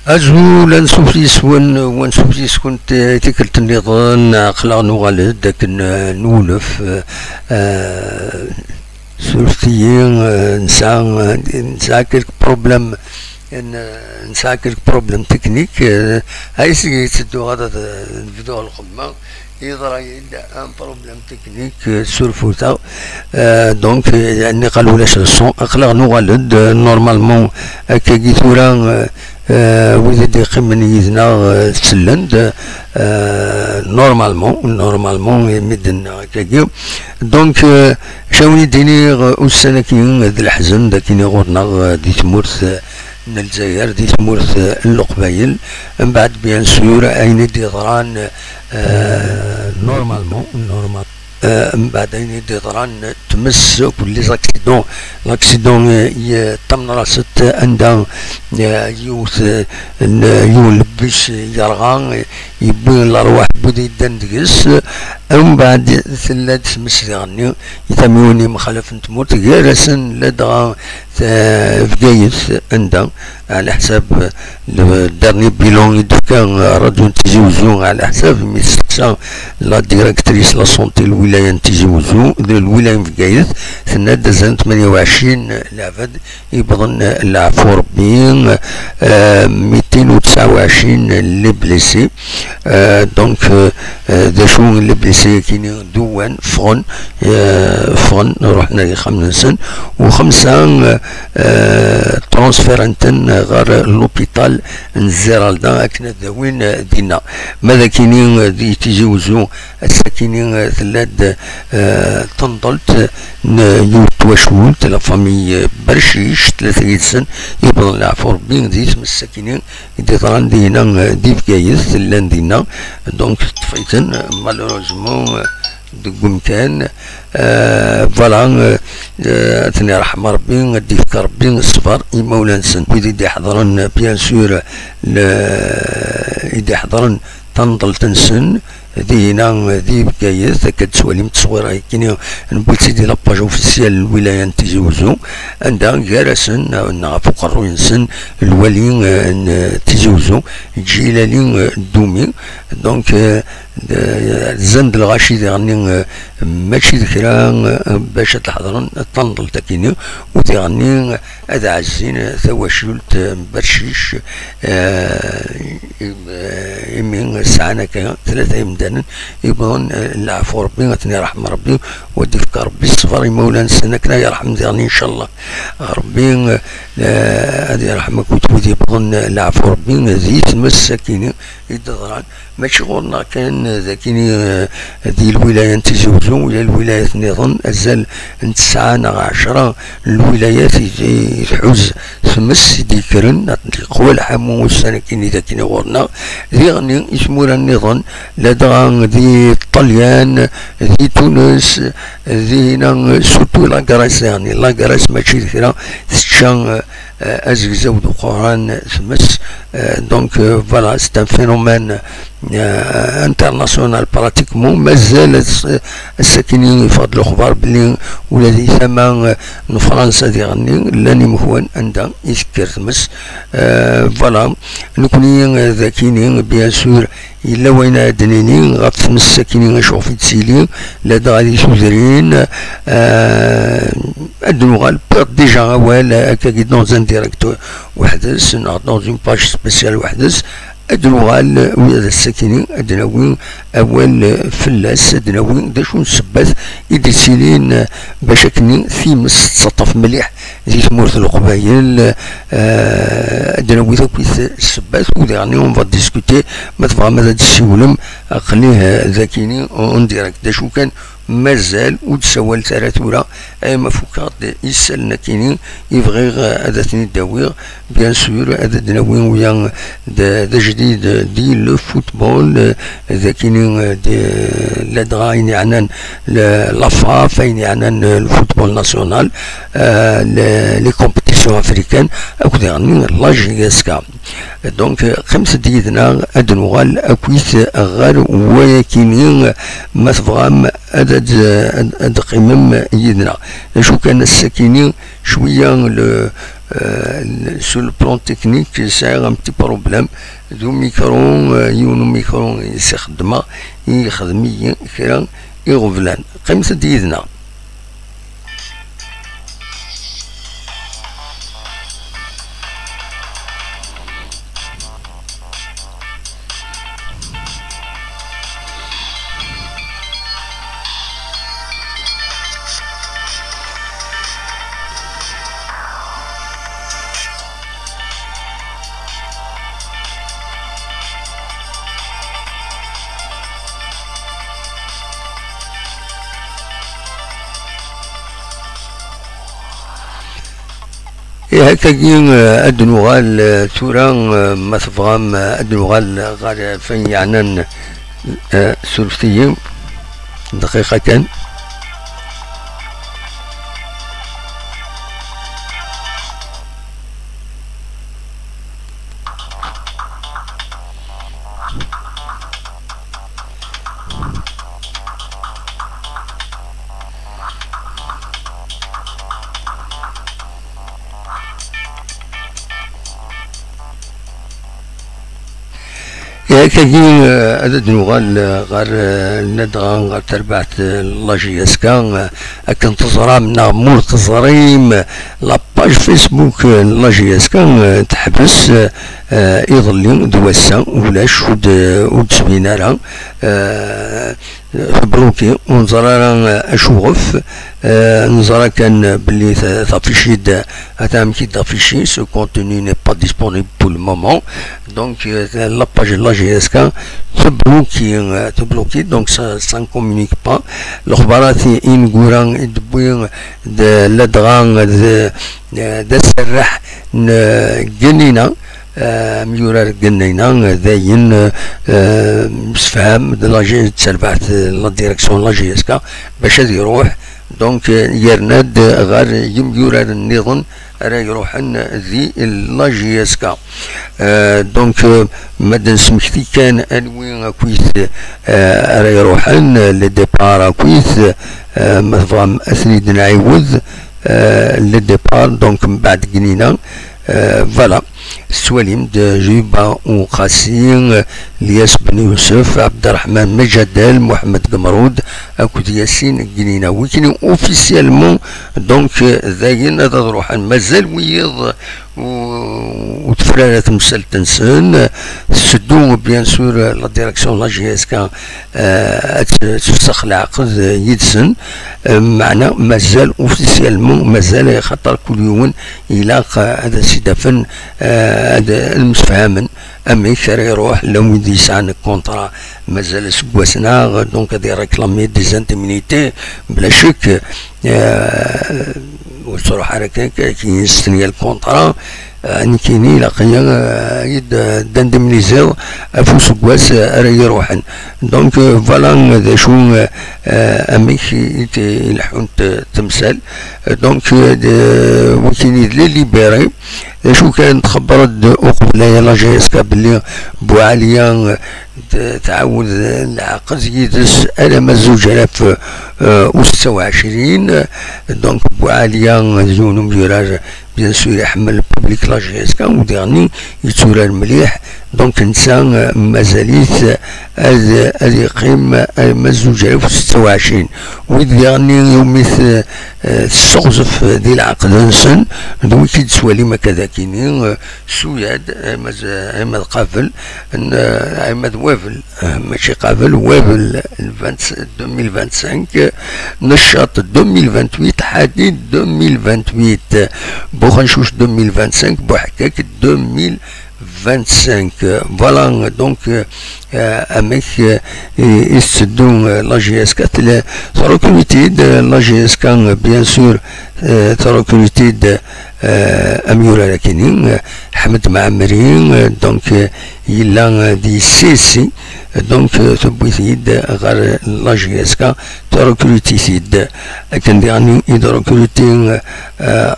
أزول نسوفيس ونسوفيس كنت تكلت النظام أخلاق نغالد داك نولف سورتيين نسا كيلك بروبليم نسا كيلك بروبليم تكنيك هاي سيجي تدو غادا نبدو الخدمة يضرا يلدا ان بروبليم تكنيك سورفوتا دونك يعني قالوا لاش الصون اخلاق نغالد نورمالمون كي ثورا ويزيد يقيمن يزنا تسلند نورمالمون يمدن كاكيو دونك شاوني ديني السنه كي ذا الحزن داكيني غورنا دي تمورث من الجزائر دي تمورث القبايل من بعد بيان سور اين دي ضران نورمال من بعد اين دي ضران تمس كل لاكسيدون يتم راست عند يوث يولبس يرغان يبين الارواح بدي دندقس ومن بعد ثلاث تمس غني يتميوني مخالف تموت جالسن لدغا فقايث عندها على حساب الدرني بيلون يدكان رجل تجاوزو على حساب ميسا لا ديريكتريس لا سونتي الولايه تجاوزو الولايه فقايث سنة دزان 28 لعبد يبضن العفو ربي 229 اللي بليسي دونك ذا شو اللي بليسي كاين دوان فرن رحنا خمسة وخمسة ترانسفير انتن غير لوبيتال نزيرالدا اكنا داوين دينا ماذا كاينين دي تيجوزو الساكنين ثلاث تنضلت يوتواشولت لا فامي برشيش 3 سن يبغى العفو ربي دي اسم الساكنين دي طران دينا دي فكايس لان دينا دونك طفيتن مالوروزمون دقوم كان فوالا ثاني رحم ربي ديفك ربي الصفر مولا نسن ويدي حضرن بيان سور يدي حضرن تنضل تنسن دينا دي بكايس كتسوالي متصوره كاين نبغي سيدي لاباج اوفيسيال الولايه نتجاوزو عندها جالسن فوق الروينسن الولي تجاوزو جيلالي دومي دونك زند الغاشي غني ماشي ذكرى باش تحضرن تنضل تاكيني وتغني هذا عزين ثواشولت برشيش يمين ساعنا كان 3 يمدان يبغون العفو ربي غتني رحم ربي وديفك ربي الصفر مولانا سنكنا يرحم ديرني ان شاء الله ربي هذه رحمك وتودي يبغون العفو ربي زيت مساكيني يدضران ماشي غورنا كان ذاكيني دي الولايه نتجاوزو ولا الولايات نظن ازال 9 10 الولايات يحوز خمس ديكرن قوى الحمو والسنكين ذاكيني غورنا ذي غني يسمونا النظام لدغا ذي الطليان ذي تونس ذي سورتو لاكراس يعني لاكراس ماشي ذكرى تشان ازكزاو دو قران ثمس دونك فوالا سي ان فينومين انترناسيونال براتيكمون مازال الساكنين يفضلوا خبار بلي ولادي ثمان فرنسا دي غني لاني مخوان عندها يسكر ثمس فوالا نكوني ذاكيني بيان سور إلا وين أدنيني غتفمس الساكنين شوفي تسيلي لا غادي سوزرين أدنو ديجا أوال هكا دون ان ديريكتور وحدث دون اون باج سبيسيال وحدث أدنوغال ويا الساكنين أدناوين أول فلاس أدناوين دا شو نسبات إدسيلين باش كني ثيمس تسطف مليح زي تمورث القبايل أدناوي ذاك السبات ودغني اون فا ديسكوتي ما تبغى ماذا تسولم خليه ذاكيني اون ديريكت دا شو كان مازال وتسوال ثلاثة اي ما فوقات يسالنا كاينين يبغي هذا ثاني داوير بيان سور هذا دناوين ويا دا جديد دي لو فوتبول ذا كاينين لا دغاين عنان لافا فين عنان الفوتبول ناسيونال لي كومبيتيسيون افريكان اكو يعني لاجيسكا دونك 5 ديدنا ادنوغال اكويت غير وكاينين ما تفغام هذا قمم يدنا شو كان الساكنين شويه سو البلون تكنيك سايغ ان بتي بروبليم ذو ميكرو يونو ميكرو يستخدمه يخدم كرا يغفلان قيمة ديدنا. هكاكي أدنوغال تورا ما تبغام أدنوغال غار فين يعنان سلفتيين دقيقة كان. هكاكي عدد نوغال غار ندغا غار تربعت لاجياسكا كان تزرع منا مول تزريم لاباج فيسبوك لاجياسكا تحبس يظلي دواسا ولاش ود سبينارا بلوكي ونزرا اشوغف نزرا كان بلي تافيشيد هتعمل كي تافيشي سو كونتوني ني با ديسپونيبل بور لو مومون دونك لاباج لاجياسكا تبلوكي دونك سا نكومونيك با الاخبارات ينقورا يدبوي لدغان دا سرح جنينا ميورار قنينا داين مسفهم لاجي تسربعت لا ديريكسيون لاجيسكا باش هاد يروح دونك يرناد غار يميورار النظام راه يروحن ذي لاجيسكا دونك مادن سمكتي كان انوي كويس راه يروحن لديبار كويس مثلا اسنيد نعيوذ لديبار دونك من بعد قنينا فوالا سواليم جيبا وقاسين الياس بن يوسف عبد الرحمن مجدل محمد قمرود اكود ياسين قنينا ويكني اوفيسيالمون دونك ذاين هذا روحان مازال ويض وتفرارات مسلتنسن سدو بيان سور لا ديريكسيون لا جي اس كا تفسخ العقد يدسن معنا مازال اوفيسيالمون مازال خطر كل يوم يلاق هذا سيدافن هذا المسفهمن اما يكثر يروح لو يديسان كونترا مازال سكواسنا دونك هذه ريكلامي دي زانتيمينيتي بلا شك وصراحة هكاك كي يستني الكونترا نكيني لاقيا يد داندمنيزيو افوس كواس راه يروحن دونك فوالا ذا شو اميك يلحون تمثال دونك وكيني لي ليبيري شو كان تخبرت قبل لا جيسكا بلي بوعليا تعاود العقد يدرس على ما 2026 دونك بوعليا زونو ميراج بيان سور يحمل بوبليك لا جيسكا وديرني يتورى مليح دونك انسان مازاليت هذا يقيم ما 2026 وديرني يوميث السقزف ديال العقد نسن دوي كي تسوالي ما كذا كيني سوياد اما قافل اما وافل ماشي قافل وافل 2025 نشاط 2028 حديد 2028 بوخنشوش 2025 بوحكاك 2025 فوالا دونك اميك يستدون لا جي اس كا تروكوليتيد لا جي اس كان بيان سور تروكوليتيد اميورا لكنين حمد معمرين دونك يلا دي سيسي دونك تبويثيد غير لا جي اس كا تروكوليتيد كان ديعني يدروكوليتين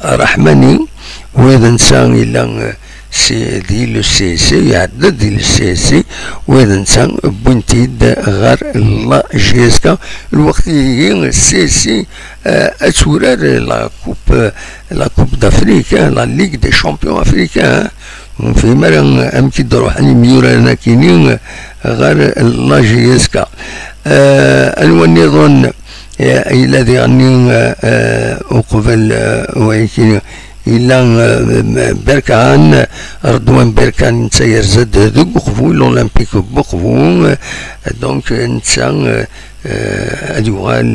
رحماني وهذا انسان يلا سي ديال السي اس سي يعدد ديال السي اس سي وهذا نتا بوينتيد غير لا جي اس كا الوقت اللي هي السي اس سي اتورار لا كوب دافريك لا ليغ دي شامبيون افريكان في مرة أمكي دروح أني ميورانا كاينين غير لا جي اس كا أنواني ظن إلا دي غني وقبل ويكين إلا بركان رضوان بركان نتا يرزد هذوك وقفو الأولمبيك بوقفو دونك نتا أدوغال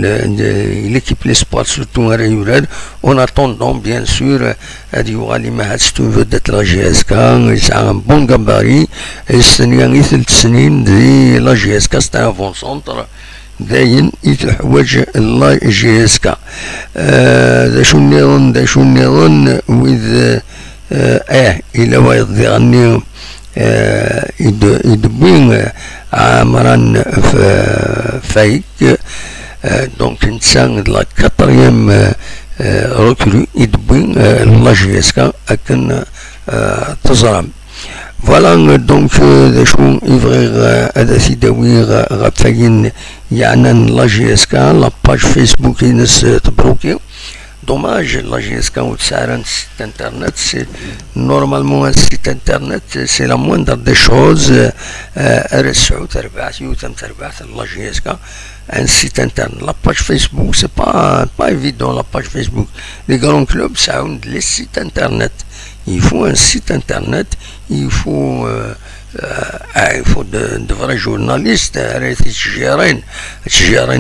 l'équipe l'espoir surtout à Réunion en attendant bien sûr أدوغال ما هاتش تنفذت لا جي اس كا يسعى un bon gabarit السنين ثلاث سنين دي لا جي اس كا c'est un bon centre داين يتحوج لا جي اس كا دا شو نظن وذ إلا وايض غني يدبين عامرا فايك دونك نتسان لا كاتريام ركرو يدبين لا جي اس كا اكن تزرم فوالا دونك شو يبغي هذا سيداوي غفاين يعني لا جي اس كا لا باج فيسبوك ينس تبروكي دوماج لا جي اس كا وتسعرن سيت انترنت سي نورمالمون سيت انترنت سي لا موندر دي شوز رسعو تربعت يوتم تربعت لا جي اس كا ان سيت انترنت لا باج فيسبوك سي با ايفيدون لا باج فيسبوك لي غران كلوب ساعون لي سيت انترنت il faut un site internet, il faut de vrais journalistes qui gèrent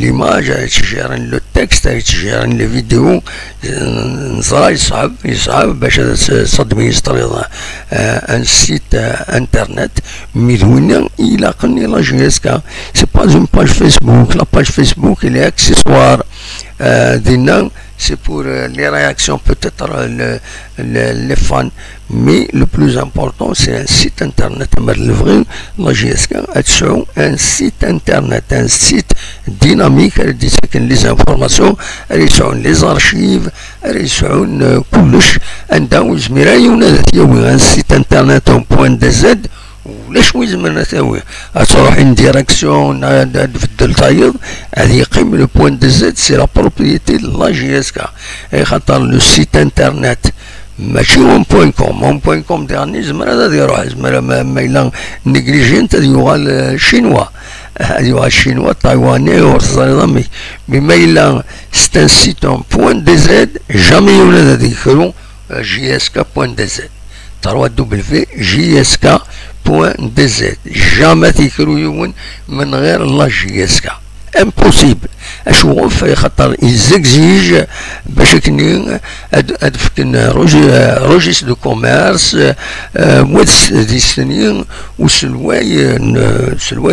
l'image, qui gèrent le texte, qui gèrent les vidéos. يصعب باش تادمينستري un site internet مدونة إلى قني لا جي اس كا. سي با اون باج فيسبوك، لا باج فيسبوك اللي اكسسوار دينا. C'est pour les réactions, peut-être les fans, mais le plus important, c'est un site internet. La GSK a un site internet, un site dynamique, elle dit que les informations, elles sont les archives, elles sont كلش عندها زميرايون un site internet en point de Z. ولاش ويزمرنا تاوي تروح ان ديريكسيون تبدل تايض هذه يقيم لو بوان دو زد سي لا بروبريتي لا جي اس كا خاطر لو سيت انترنت ماشي اون بوين كوم ديرني زمر هذا يروح زمر ما الا نيجليجي انت يوغال شينوا هذا يوغال شينوا تايواني ورصاني بما الا سيت ان سيت اون بوين دو زد جامي يولد هذيك جي اس كا بوين دو زد 3 جي اس كا بوان دي زد جامي تيكرو يون من غير لا جي اس كا امبوسيبل اشوف خاطر يزكزيج باش كني ادفكن روجيس دو كوميرس ودس دي سنين وسلواي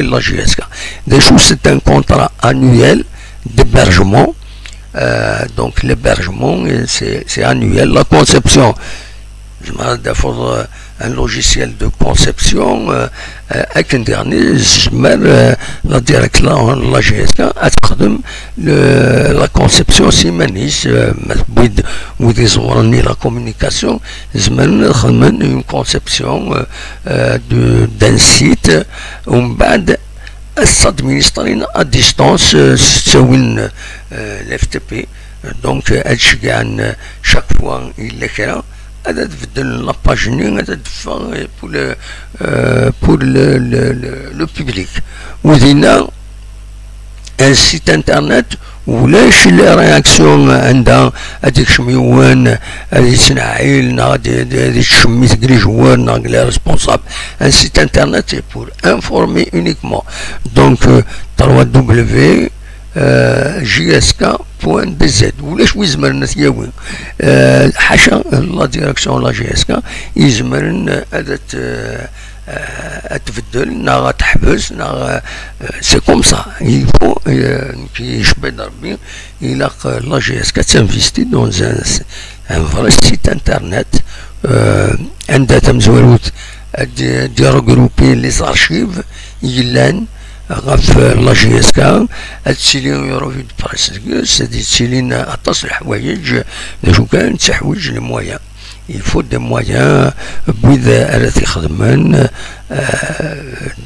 لا جي اس كا دي شو سي ان كونترا انويل ديبرجمون دونك ليبرجمون سي انويل لا كونسيبسيون d'abord un logiciel de conception avec un dernier la direct la GSK la conception simanis ou des la communication une conception d'un site بعد s'administrer à distance سوين l'FTP donc chaque fois il est هذا تبدل لاباجيني هذا تدفع بور لو بوبليك ودينا ان سيت انترنت ولاش لي رياكسيون عندها هذيك شميوان هذه تنعيل هذه تشمي تقري جوار لي ريسبونسابل ان سيت انترنت سي بور انفورمي اونيكمون دونك 3 GSK.dz ولاش ويزمرنا تياوي حاشا لا ديريكسيون لا جي اس كا يزمرن هذا تبدل نا تحبس نا سي كوم سا يفو كي يشبه ربي الى لا جي اس كا تنفيستي دون ان فري سيت انترنت عندها تمزولوت دي ريغروبي لي زارشيف يلان غاف لا جي اس كا هادشي ريفيو دو بريس هادي تسيلين عطاس الحوايج شو كان تحويج المويا il faut des moyens بوذ أرث يخدمن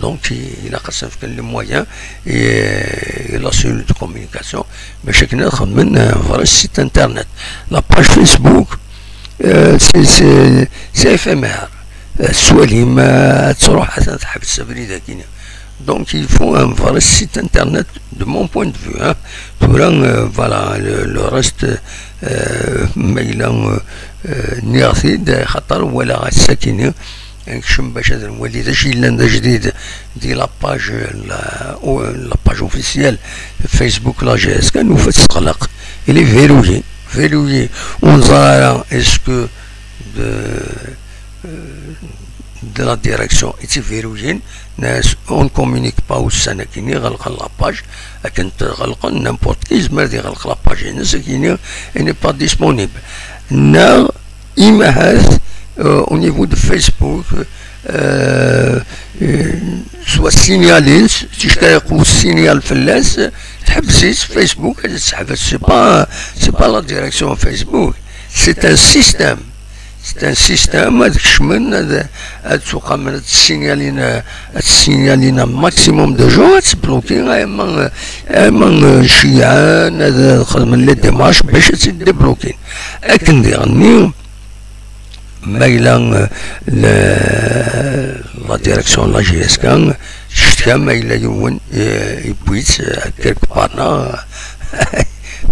دونك إلا خاصنا في les moyens et la cellule de communication باش كنا نخدمن فر السيت انترنت لا باج فيسبوك سي افيمير السوالي ما تروح حتى تحبس بريده كينا donc il faut un vrai site internet de mon point de vue hein. Voilà le reste ميلا نيغثيد خاطر ولا الساكنين نكشم باش هذا نولي داك الشيء اللي جديد دي لاباج لاباج اوفيسيال فيسبوك لا جي اس كان وفات تقلق الي فيرويي ونظر اسكو de la direction était verrouillée, on ne communique pas au Sénégal, la page, n'importe qui, la page n'est pas disponible. Au niveau de Facebook, soit signalé, si je t'ai signal Facebook, c'est pas la direction Facebook, c'est un système. C'est un système signaler un maximum de gens, c'est bloqué, les démarches, c'est débloqué. Et quand dernier, la direction de la GSK, il peut quelque part,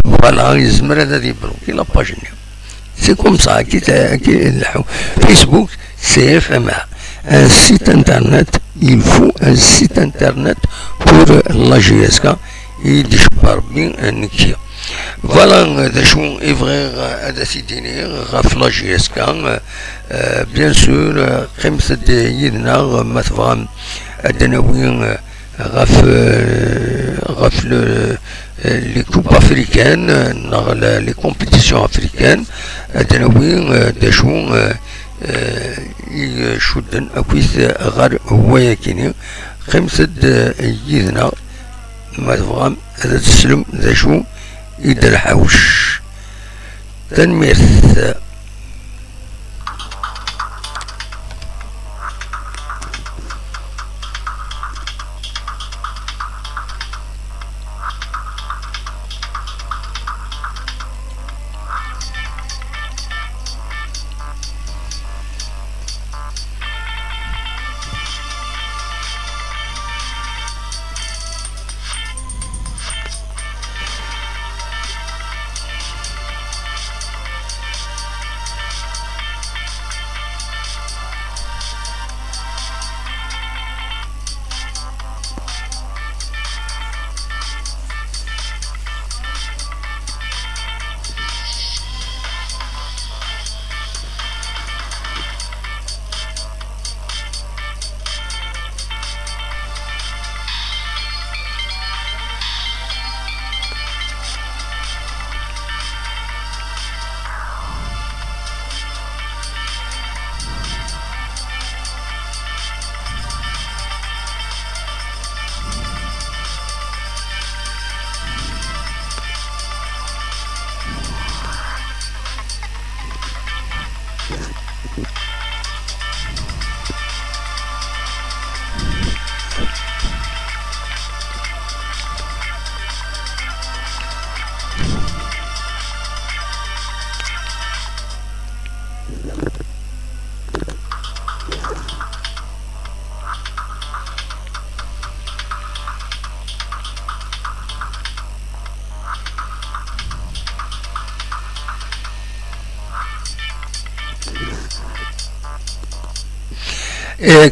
voilà, ils me débloqué la page. C'est comme ça Facebook, c'est éphémère. Un site internet, il faut un site internet pour la GSK et des choses bien niquées. Voilà, des choses vraies à décider, la GSK, bien sûr, comme c'est des yénars, مثلا الدناوين غف les coupes africaines, les compétitions africaines, des choses يشدن أكويس غير هواية خمسة يدنا ما تفهم هذا تسلم ذا شو يدر حوش تنميرث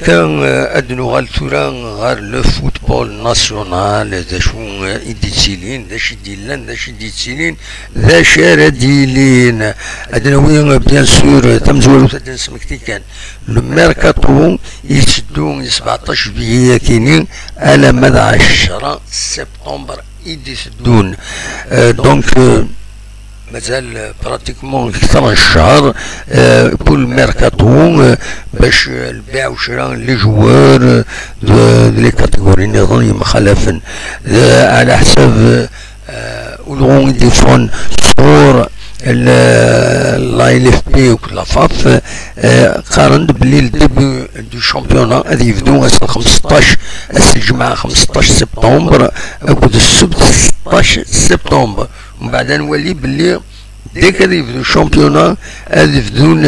كان أدنو غالتورا غار لو فوتبول ناسيونال ذا شو يديتسيلين ذا شديلان ذا شديتسيلين ذا شارديلين أدنو بيان سور تمزولو تدن سمكتي كان لو ميركاتو يتسدو 17 جويلية كينين على مدى 10 سبتمبر يديسدون دونك مازال براتيكمون اكثر من الشهر بول ميركاتو باش البيع وشراء لي جوار لي كاتيجوري نظام مخالفا على حساب ولغون يديفون صور لا ال اف بي و لا فاف قارنت بلي الديبي دو شامبيونا غادي يبدو اصلا 15 الجمعه 15 سبتمبر اكد السبت 16 سبتمبر، ومن بعد نولي بلي ديك غادي يبدو الشامبيونا غادي يبدون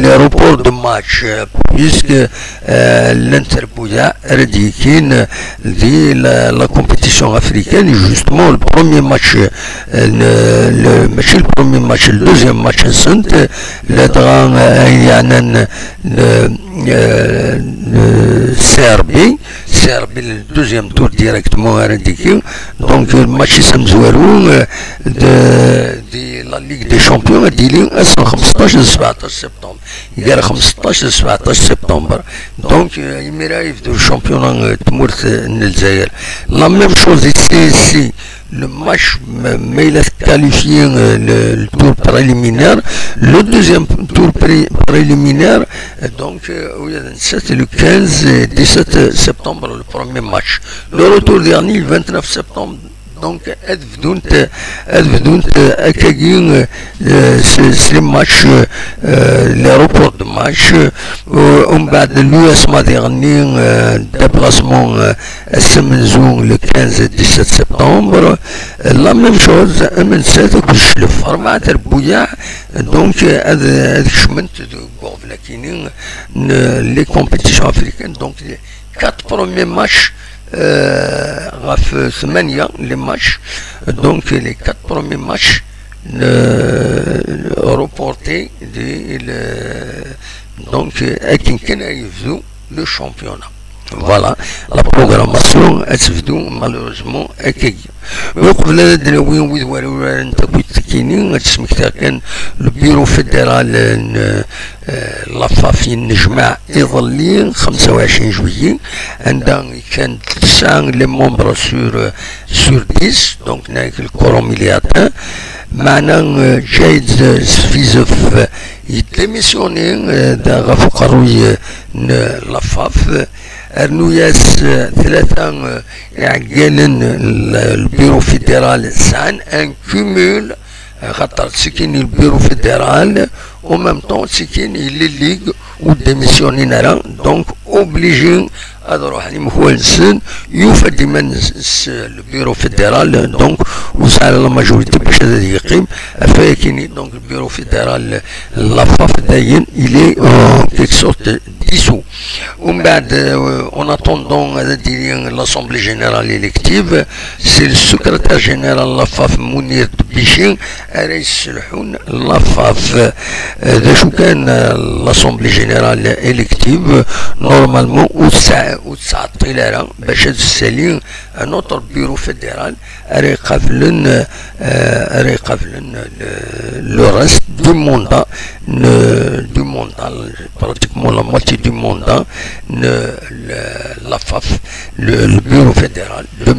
لي روبور دو ماتش بيسك الانتر بويا ردي كاين دي لا كومبيتيسيون افريكان جوستمون البروميي ماتش ماشي البروميي ماتش الدوزيام ماتش سنت لا دغا يعني سيربي الدوزيام تور ديريكتمون رديكي دونك الماتش سمزوالو دي لا ليغ دي شامبيون ديالي اصلا 15 17 سبتمبر يدير 15 17 سبتمبر دونك يميرا يبدو الشامبيون تمورت الجزائر لا ميم شوز سي le match mais il a qualifié le tour préliminaire, le deuxième tour préliminaire, donc c'était le 15 et 17 septembre le premier match. Le retour dernier le 29 septembre. Donc, accueillir ces matchs, les reports de match, on va de l'US dernier déplacement à Semenzou le 15 et 17 septembre. La même chose, le format de Bouya, donc, les compétitions africaines, donc, les 4 premiers matchs. Semaine, les matchs, donc les 4 premiers matchs reportés donc à le championnat. Voilà la programmation est malheureusement accueillie. وقبل هذا وين وين تكوين كان البيرو فيدرال لافافي النجمع يظلين 25 جويي عندها كان 9 لي مومبر سور 10 دونك نايك الكوروميليات معنا جايد سفيزوف يديميسيوني دا غفو قروي لافاف ارنوياس ثلاثة عقالن البيرو فيدرال سان ان كومول خاطر سكين البيرو فيدرال او ميم طون سكين لي ليغ و ديميسيونين راه دونك اوبليجين هذا روح لي مخوالسن يوفى ديما البيرو فيدرال دونك وسع لا ماجوريتي باش هذا يقيم فاكيني دونك البيرو فيدرال لافاف داين الي كيك سورت ديسو ومن بعد اون اتوندون هذا ديال لاسومبلي جينيرال الكتيف سي السكرتير جينيرال لافاف منير بيشين راه يسلحون لافاف هذا شو كان لاسومبلي جينيرال الكتيف نورمالمون وتسعة طلالة باش هاد السالين ان اوتر بيرو فيدرال راه يقابلن لو راست دو موندا براتيكمون لا موتي دو موندا لا فاف le bureau fédéral 2021-2025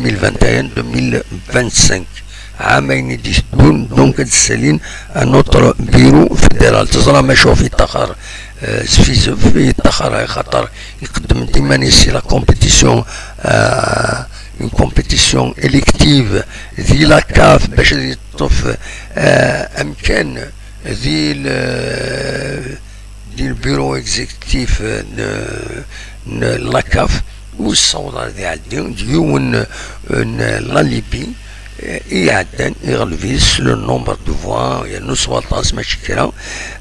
عامين يديشدون دونك تسالين ان اوتر بيرو فيدرال تزرى ما شوف يتاخر سفيزوف يتاخر خاطر يقدم ديما نيسي لا كومبيتيسيون une compétition élective ذي لا كاف باش يطف امكان ذي البيرو اكزيكتيف لا كاف والصوره ذي عندهم ديون لا ليبي يعدن يغلفيس لو نومبر دو فوا يعني 17 ماشي كرا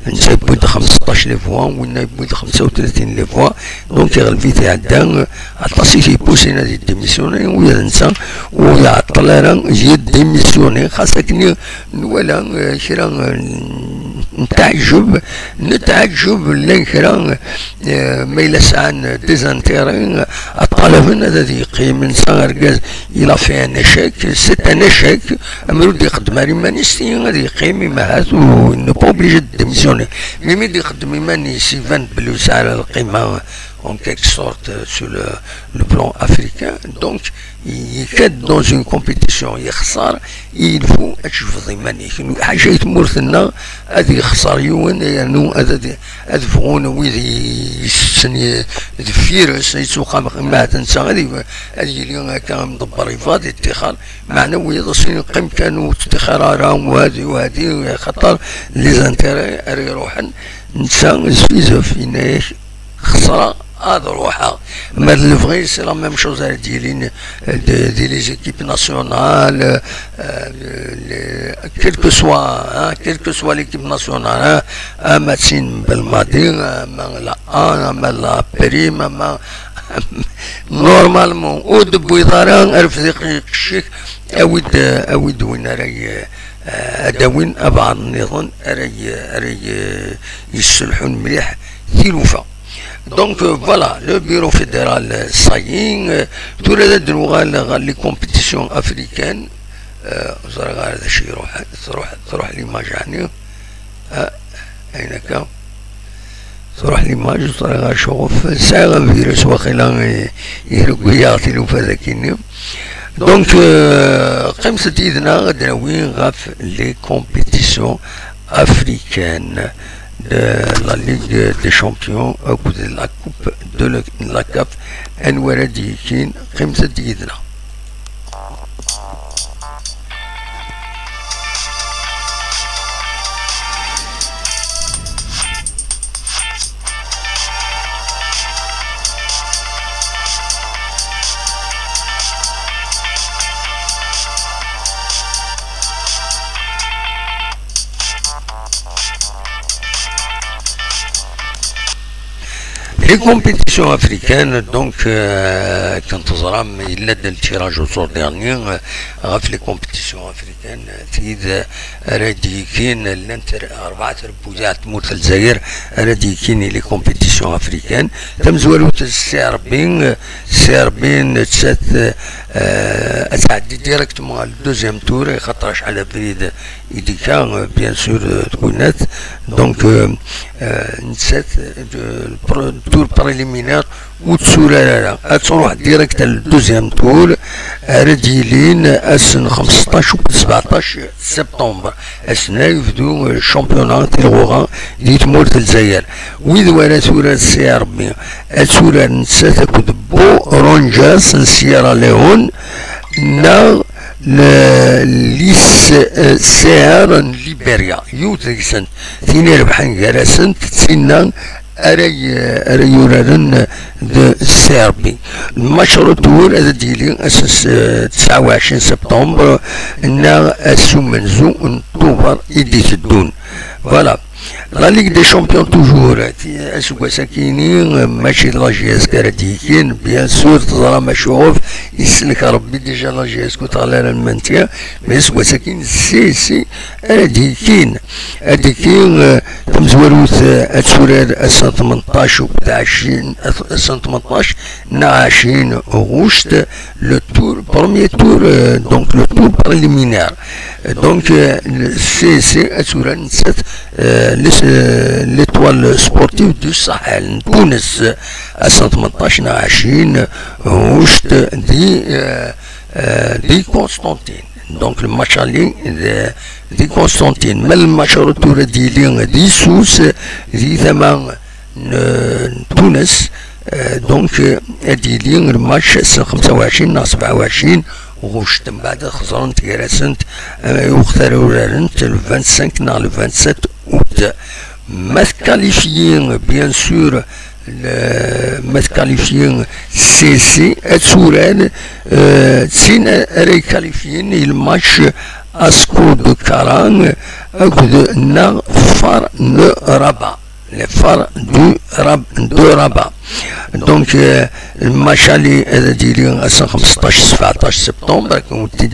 انت يبود 15 لي فوا ونا يبود 35 لي فوا دونك يغلفيت يعدن عطاسي في بوسينا دي ديميسيوني ويا ننسى ويعطل انا يجي ديميسيوني خاصك ولا كرا نتعجب لان كرا ما يلسعن ديزانتيرين الطلب هذا يقيم من سان الى في ان اشيك سي ان اشيك امرود يقدم ريمانيستي غادي يقيم ما هاتو نو با اوبليجي ديميسيوني ميمي يقدم ماني سيفان بلوس على القيمه en quelque sorte sur le plan africain. Donc il كاد dans une compétition يخسر il faut تشوف ضمانيك حاجة يتمرثنا هذه يخسر يوان يعني هذا فغون ويد يسني الفيروس يسوق ما تنسى هذه اللي كان مدبر يفاض اتخاذ معنوي يضسين قيم كانوا اتخاذ وهذه خطر لي زانتيري يروحن نسى سبيزو فينا خسارة هذا روحها. Mais le vrai c'est la même chose à dire les équipes nationales, quelle que soit l'équipe nationale, un match بالماضي la prime normalement او دبويضاران عرف ذيك الشيك أود وين راي أدوين أبعد النظام راي يصلحون مليح ثلوفة. Donc voilà, le bureau fédéral صايين تولد les compétitions africaines هذا الشيء تروح ليماج يعني هناك تروح ليماج وتروح شوف ساعة فيروس واخيلا يهرقوا يعطيلو فذاكيني. Donc قمصة إذنا غدناوين غاف les compétitions africaines de la Ligue des Champions au bout de la Coupe de la CAF Enwaradi Kin Khimsa Didna. Les compétitions africaines, donc, quand on sera, il a le tirage au sort dernier, les compétitions africaines, تيد راديكين الانتر 4 ربوزات موت الجزائر راديكين لي كومبيتيسيون افريكان تم زوالوت السيربين تسات تعدي ديريكتومون الدوزيام تور خاطرش على بريد ايديكا بيان سور تكونات دونك نسات تور بريليمينار وتسولا تروح ديريكت الدوزيام تور راديلين اسن 15 و 17 سبتمبر اسنا يبدو الشامبيونات الغوغا اللي تمورت الجزائر ويد ولا سورة سي ربي سورة نسات كود بو رونجاس سيارا ليون نا ليس سير ليبيريا يوتريسن ثاني ربحان جراسن تسينا أري يورارن السيربي المشروع تور هذا ديالي أساس 29 سبتمبر إن أسو منزو انطوبر إيديت الدون فوالا لا ليغ دي شامبيون توجور اسوكا ساكينين ماشي لا جي اس كارديكين بيان سور تزرا مشوف يسلك ربي ديجا لا جي اس كو طالع المنتيا مي اسوكا ساكين سي اديكين تمزوروت اتسوراد اسان 18 و 20 اسان 18 نا 20 غوشت لو تور بروميي تور دونك لو تور بريليمينار دونك سي اتسوراد نسات l'étoile sportive du Sahel تونس 18 20 وشت دي قسطنطين دونك الماتش دي قسطنطين من الماتش تور ديالي دي سوس دي ثمان تونس دونك ديالي الماتش 25 27 وغوشت من بعد خسران تكراسنت يختاروا رانت ال 25 نا ال 27 اوت ما تكاليفيين بيان سور ما تكاليفيين سي اتسوران تسين ري كاليفيين الماتش اسكو دو كاران اكد نا فار نو رابا les phares de Rabat. Donc, le match aller à dire à 15 septembre, comme on dit,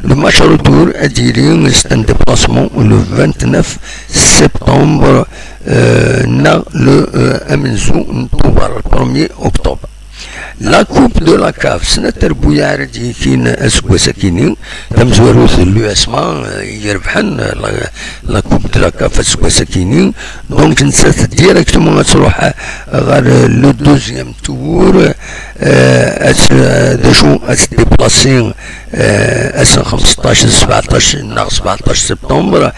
le match retour à dire c'est un déplacement le 29 septembre, le Amenzou, le 1er octobre. La coupe de la CAF سنة ربويا ردي كين اسكو ساكينين تم زواروث الاسماء يربحن لا كوب دو لا كاف اسكو ساكينين دونك نسات ديريكتومون تروح غير لو دوزيام تور داشو ديبلاسي 15 17 نهار 17 سبتمبر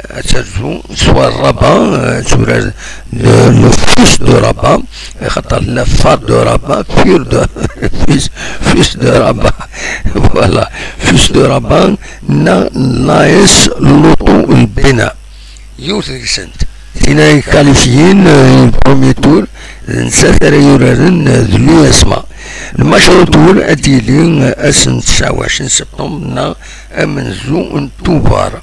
اترجو سوا الربا سورا لو فيس دو ربا خاطر لا فار دو ربا فير دو فيس دو ربا فوالا فيس دو ربا نايس لوطو البناء يوث ريسنت هنا كاليفيين برومي تور نسات راه يورارن ذلو اسماء المشروع تور اديلين اسن 29 سبتمبر امنزو انتوبار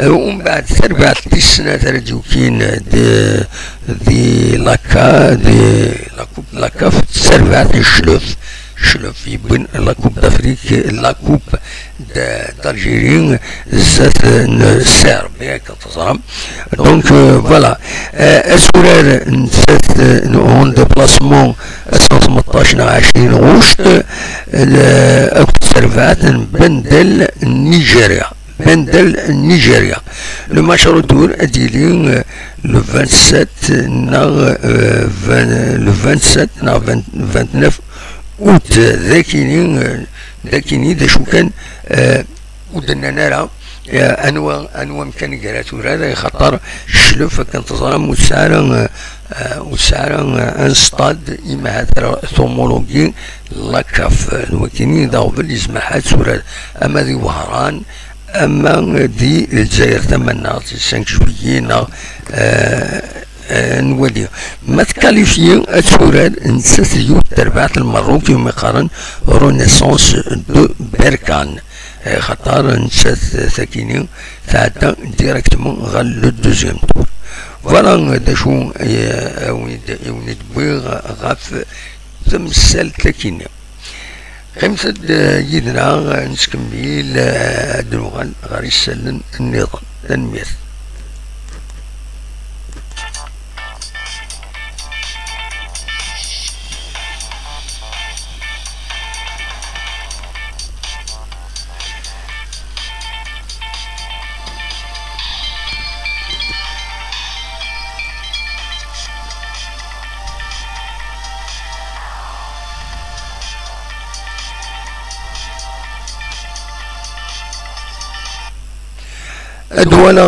ومن بعد 4 سنوات راه كاين دي لاكا دي لاكا في 4 شلوف يبين لا كوب دافريك لا كوب دالجيري زات سير بها كتزرم دونك فوالا اسورار نسات اون ديبلاسمون 18 20 غشت سرفات بندل نيجيريا لو مشروع دور اديلين لو 27 لو 27 29 اوت ذاكيني داشو كان ودنا نرى انواع كان قراتو هذا خاطر الشلوف كان تظلم وسعر انستاد اما هذا ثومولوجي لاكاف الوكيني داو بالازمحات سورة اما ذي وهران اما دي الجزائر ثمنا 5 جويي نولي ما تكاليفيو اتسوراد نسيو تربعت المروكي ومقارن رونيسانس دو بركان خاطر نسات ثاكيني تعدى ديريكتمون غال لو دوزيام تور فوالا داشو اوني دبويغ غاف تمثال ثاكيني خمسة يدنا نسكمل دنوغال غير يسلن النظام تنمية أدوالا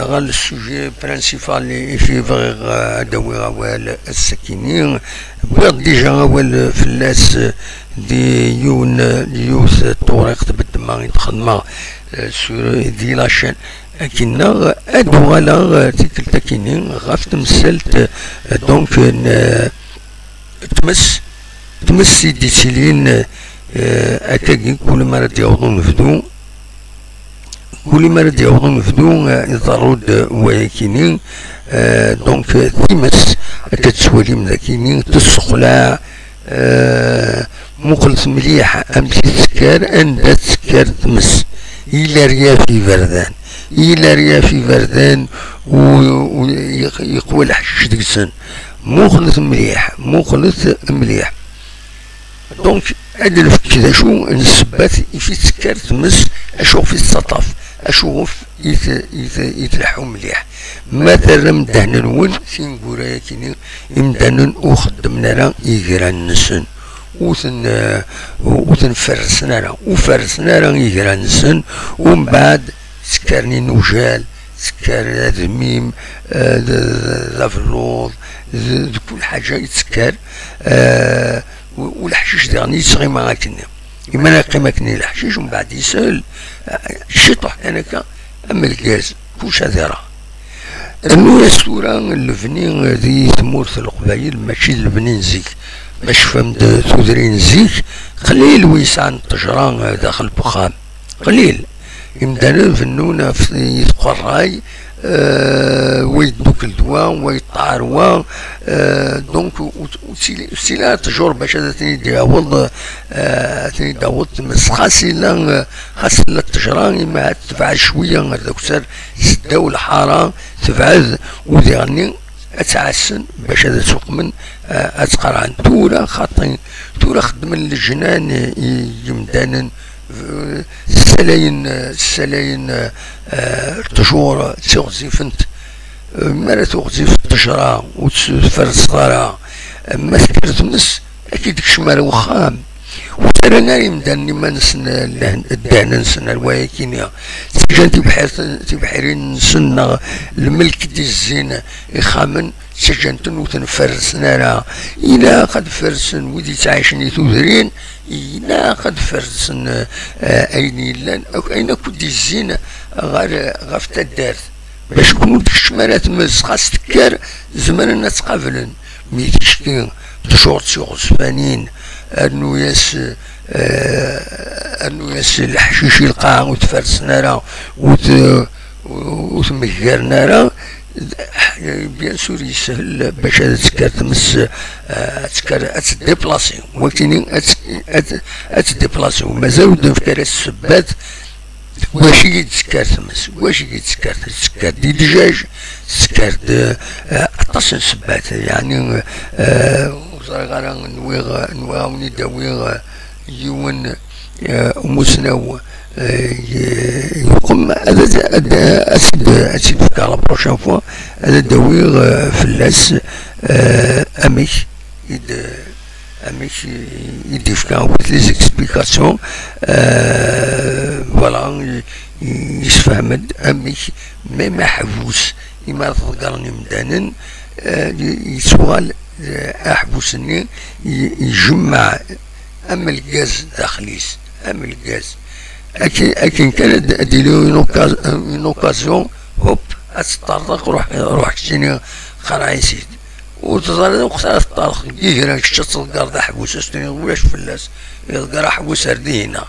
غال السوجي برانسيفال اللي في بغي داوي غوال السكينين بغيض ديجا غوال فلاس دي يوث طوريق بالدماغ يتخدم سور دي لاشين لكن أدوالا تيكل تاكينين غاف تمثلت دونك تمس ديتيلين أكاكي كل مرة ديوضو نفدو كل مرة يوضون مفدو يضرود ويكينين دونك تيمس كتسوالي من ذاكينين تسخلع مخلص مليح امشي تسكر ان تسكر تمس الى ريا في فردان ويقوى الحش ديكسن مخلص مليح دونك هاد الفكرة شو نسبات في تسكر تمس اشوف في السطاف اشوف يتلحو مليح مثلا مدهن نون سينقورا كيني مدهن وخدمنا راه يقرا النسن وثن فرسنا راه يقرا النسن ومن بعد سكرني نوجال سكر ذميم لافلوض كل حاجه يتسكر والحشيش ديالني يصغي ما كنا إما أنا قيمة كني الحشيش ومن بعد يسال الشطح أنا أما الغاز كلش هذا راه أنو الصورة الفني ذي ثمورة القبايل ماشي البنين زيك باش فهمت تودرين زيك قليل ويسعن الطجران داخل البخام قليل يمدانا فنونا يتقراي ويدوك الدواء ويطاروا دونك وسيلا تجور باش تنيداوض تمس خاصة التجران ما تفعل شوية هذاك سر سداو الحارة تفعل وديرني اتعسن باش هذا سوق من اتقران تورا خاطين تورا خدم الجنان يمدانا السلاين تجور تغزي فنت مرة تغزي في الطشرة وتفرس غارة ما تكرت مس أكيد كشمال وخام وترانا يمداني ما نسن الدهن نسن الوايكينيا سجان تبحرين نسن الملك دي الزين يخامن سجان تنوتن فرسنا راه إلا قد فرسن ودي تعيشني تودرين إلا قد فرسن أين لان أو أين كدي الزين غفت الدارت باش كونو ديك الشمالات مز خاص تكار زماننا تقابلن ميتشكين تشورت سوغسفانين انو ياس الحشيش القاع وتفرسنا راه وتمكرنا راه بيان سور يسهل باش تكار تمس تكار اتديبلاسي ولكن اتديبلاسي ومازال ودن في كراس السبات واش يتسكر تمس واش يتسكر تسكر دي دجاج تسكر عطاس نسبات يعني غير نويغ نداوي يون مسناو يقوم هذا اسيد في لا بروشان فوا هذا داوي فلاس اميش يدي فكان لي زيكسبليكاسيون فوالا يسفهمد اميش ما حبوس إما تذكرني مدانا يسوال أحبوسني يجمع أما الغاز داخليس أما الغاز أكن كانت أديلو اون اوكازيون هوب أتطرق روح كتيني خرايسيد وتظل وقتها تطرق يجري كشت القرد أحبوس أستني ولاش فلاس يلقى أحبوس هنا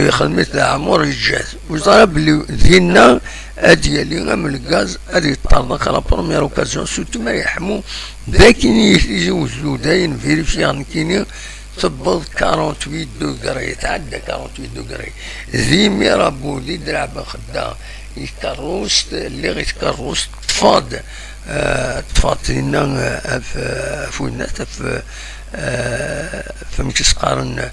خدمت عمر الجاز وصار بلي ديالنا ديالي غام الغاز غادي يطرق على بروميير اوكازيون سورتو ما يحمو ذاك يجوزو داين فيريفي كيني تبض 48 دوغري يتعدى 48 دوغري ذي ميرابو ذي درعبه خدا يكروست اللي غيتكروست تفاض لنا في الناس في مكس قارن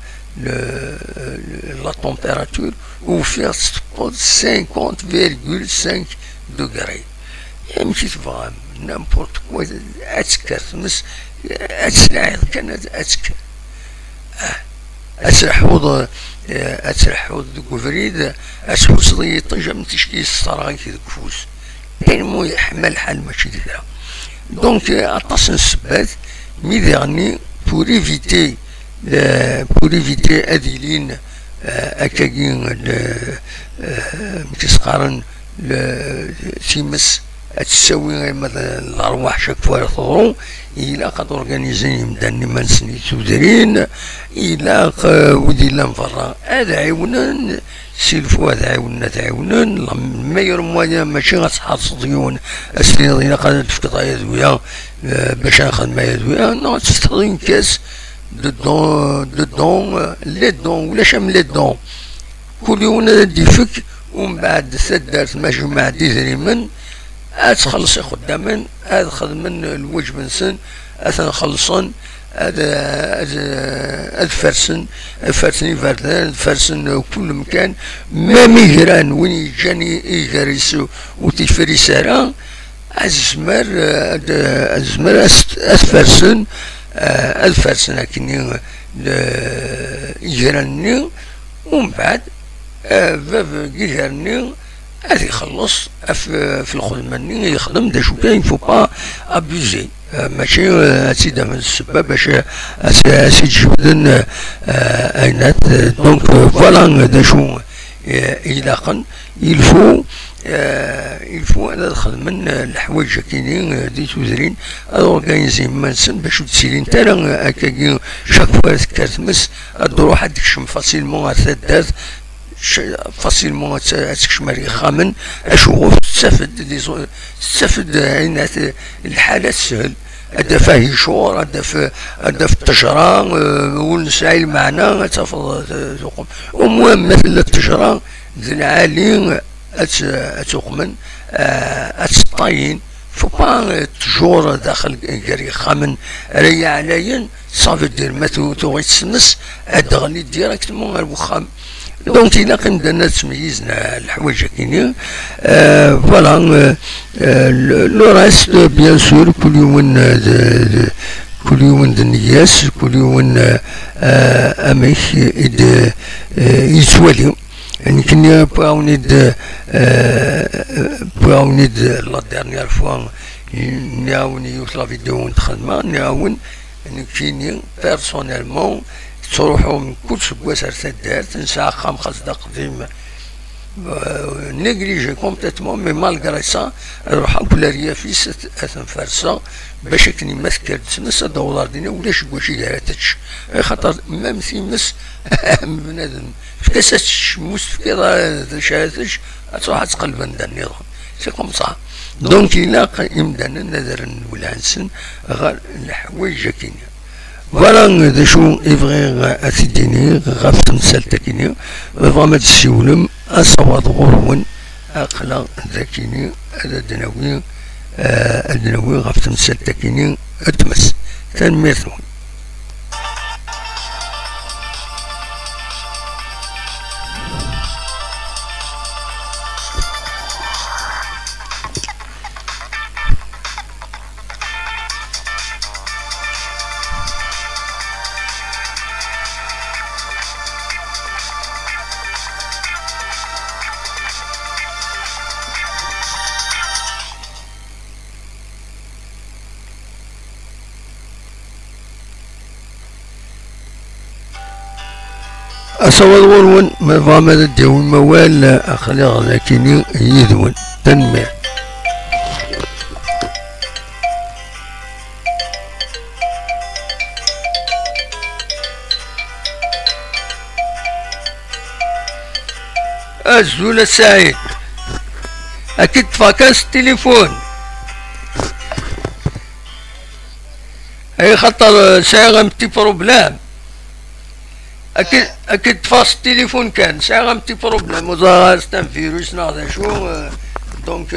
la température ou faire 50,5 degrés. ماشي تفهم نامبورت كوا اتسكر مس اتسلعيض كانت اتسكر اتسرحوض دوك فريد اتحوس ضي طنجة من تشكيل الصراغي في دوك فوس كاين مو يحمل حال ماشي ديالها دونك عطاس السبات ميديرني بور ايفيتي أديلين أكاكين متسقارن تيمس تساوي مثلا الأرواح شاك فوا تضرو إلا قد أورغانيزين مداني مانسني تودرين إلا ودي لا مفرا هذا عيونا سيلفو هذا عيونا تعاونا المير مواليا ماشي غتحرص ديون أسلين إلا قد تفقط يدويا باش نخدم يدويا نو تستخدم كاس لي دون ولا شام لي دون كل يوم ديفك ومن بعد سدارت مجموعة ديزريمن تخلص خدامن هذا خدمن الوجب نسن اثنا خلصن هذا فرسن يفردان فرسن كل مكان ما ميجران وين يجاني يجريسو وتيفري سارة أزمر أسفرسن الفرسن لكن يجرني ومن بعد يجرني هذا يخلص في الخدمة يخدم دا شو كاين فو با ابيزي ماشي سيدا من السباب باش جبدن اينات دونك فوالا دا شو إلاقا يلفو هذا الخدم الحوايج كاينين دي توزرين اورغانيزي مانسن باش تسيلين تالا هكاكي شاك فوا تكرتمس الدروح هاديك شم فاسيلمون تدات فاسيلمون تكشمري خامن اشوف تستفد عينات الحالات سهل هذا فيه شور هذا في التجرة ونسعي المعنى تقوم المهم مثل التجرة ذي العالي أتقمن أتطاين فبا تجور داخل كاري خامن ريا عليا صافي دير ما تغي تسنس أدغني ديريكتمون الوخام دونك إلا قمنا تميزنا الحوايج كاينين فوالا لو راست بيان سور كل يوم النياس كل يوم أميك يتوالي يعني كنا باونيد لا ديرنيير فوا نعاون يوث لا فيديو نتخدمها نعاون كاينين بيرسونيلمون تروحوا من كل سكواس ارتدار تنسى خاص قديم نيجليجي كومبليتمون مي مالغري سا نروح بولاريا فيس اثنفرسا باش كني ماسكر تنسى دولار دينا ولا شكواشي لاتش خاطر ميم سيمس بنادم فكاساتش موس فكرا شاتش تروح تقلب عند النظام سي كوم صا دونك إلا يمدنا نذر والعنسن غير الحوايج كاينين فوالا دا شو يبغي أتديني غاف تمثال تاكيني فما تسيولم أصوات غرون أقلا ذاكيني الدناوي غاف تمثال تاكيني أتمس تنميرتون أصوات غرون ما فما ديون موال أخلاق لكن يدون تنمير الزول سعيد أكيد فاكس التليفون أي خطر ساعة متي بروبلام أكيد فاس التليفون كان ساعة متي بروبلام وظهر ستان فيروس ناضي شو دونك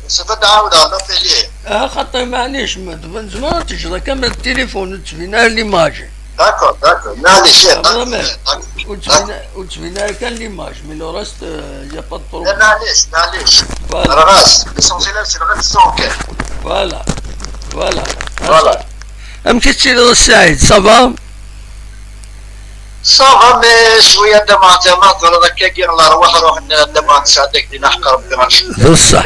صفت عاود على فيليه خاطر معليش من زمان تجرى كامل التليفون وتفينا ليماج داكور معليش وتفينا كان ليماج مي لو راست يا با دو بروبليم معليش راس ليسونسيال سي غير الصون كان فوالا أم كتسير السعيد صافا صافا مي شويه دمع تماط ولا ذاك كي الله روح دمع نساعدك دي نحق ربي بصح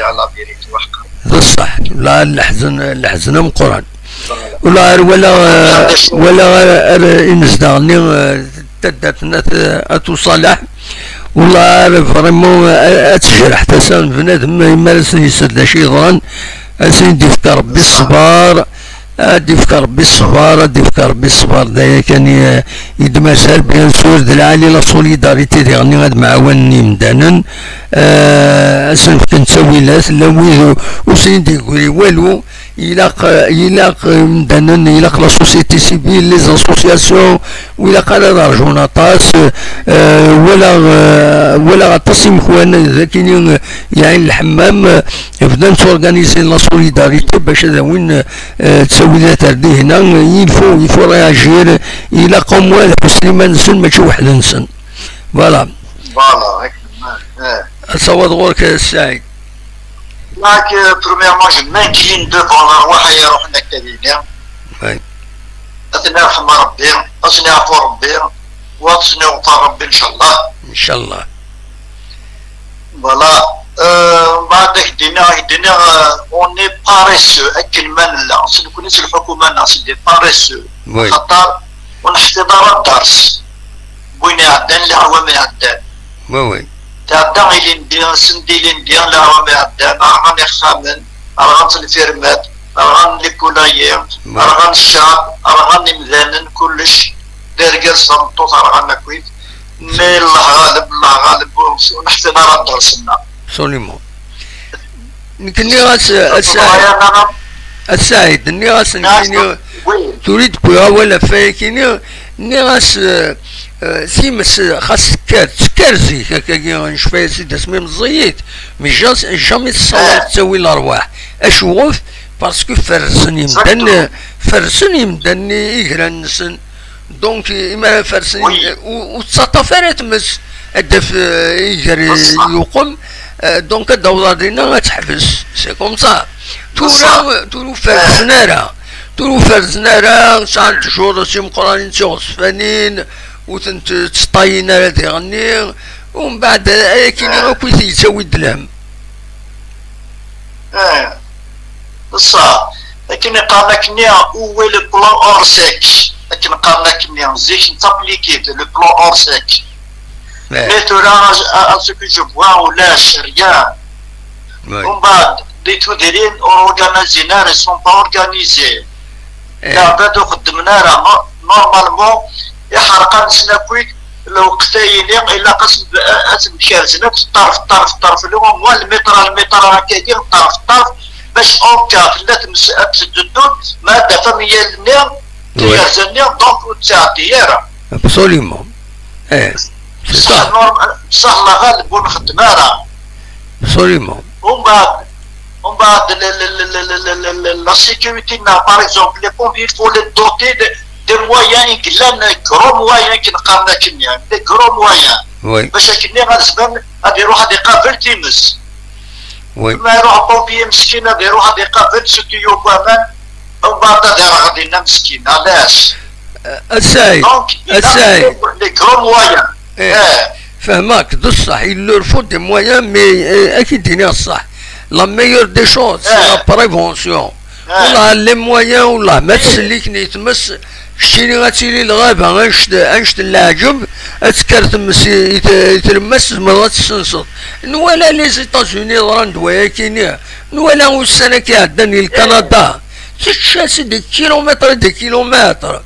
بصح لا الحزن من قران ولا انزداني تداتنا اتصالح ولا فريمون اتجرح تسال بنادم ما يمارس يسد شي ظن اسيدي في ربي الصبر ادي في ربي الصبر دايا كان يدمسال بيان سور العالي لا سوليداريتي ديالني غاد معاونني مدانا اسن كنساوي لاس لا ويدو وسيدي يقولي والو يلاق مدانا يلاق لا سوسيتي سيفيل لي زاسوسياسيون ويلاق على دارجونا طاس ولا غطاس مخوان ذاكين يعين الحمام بدا نتورغانيزي لا سوليداريتي باش هذا وين تسوي ذات ردي هنا يفو رياجير الى قوم واحد مسلمان نسن ماشي واحد نسن فوالا هيك صوت غورك السعيد معك برومييرمون جو مانكين دوفون الارواح يا روحنا كذينيا وي اثني رحم ربي اثني عفو ربي واثني وطار ربي ان شاء الله فوالا بعد دينا اوني باريسو اكل من لا نكون الحكومه ناس دي باريسو خطر ونحتضر الدرس بوين عدن العوام عدن وي تعدى لين سندي لين ديال العوام عدن ارغان خامن ارغان الفيرمات ارغان ليكولايير ارغان الشعب ارغان مذانن كلش دارقل صمتوط ارغان كويت مي الله غالب ونحتضر الدرسنا سوليمون نكني غاس السعيد ني غاس تريد بها ولا فايكيني ني غاس سيمس خاص تكرزي هكاكي نشوفها سيدي سميم الزيت مي جامي تصور تسوي الارواح اشوف باسكو فرسن يمدن يقرا النسن دونك إما فرسن وتسطفر تمس هدف يجري يقوم دونك الدوره ديالنا غتحبس سي كوم سا. تورو فرزنارا شحال شهور شي مقرانين شي غصفانين وتنت تسطاينا تيغني ومن بعد كاين كويس يساوي الدلام. بصح لكن قالنا كنيا هو لو بلان اور سيك، لكن قالنا كنيا زيك نتابليكي لو بلان اور سيك. مي تورا à ce que je vois ولاش ريان. ومن بعد دي توديرين اورغانيزينا ne sont pas organisés. بدو خدمنا راه نورمالمون يحرق نسنا كويك لو قتايلين الا قسم اسم كارزنا في الطرف اليوم هو المتر راه كاين الطرف باش اونكا خلات تسددون ماده فميه للنير كارزنا دونك تاعتيرا ابسوليومون. بصح الله غالب ونخدمها راه ابسوليومون. ومن بعد la sécurité par exemple les pompiers il faut les doter des moyens gros moyens qui نقارنا كنيا des gros moyens باش كنيا غنزبان غادي يروح غادي يقابل تيمس ما يروح بومبيي مسكين غادي يروح غادي يقابل ستيو كمان ومن بعد غادي ينام مسكين علاش السايد لي gros moyens فهمك بصح il leur faut des moyens mais اكيد ديني الصح. La meilleure des choses c'est la prévention. والله لي مويان والله ما تسليك يتمس شتيني غاتيلي الغابة غنشت العجب اتكرتمس يترمس مرات تسنصد نوالا لي زيتازوني راه ندوايا كاينين نوالا والسنة كيعداني لكندا تتشاسي دي كيلومتر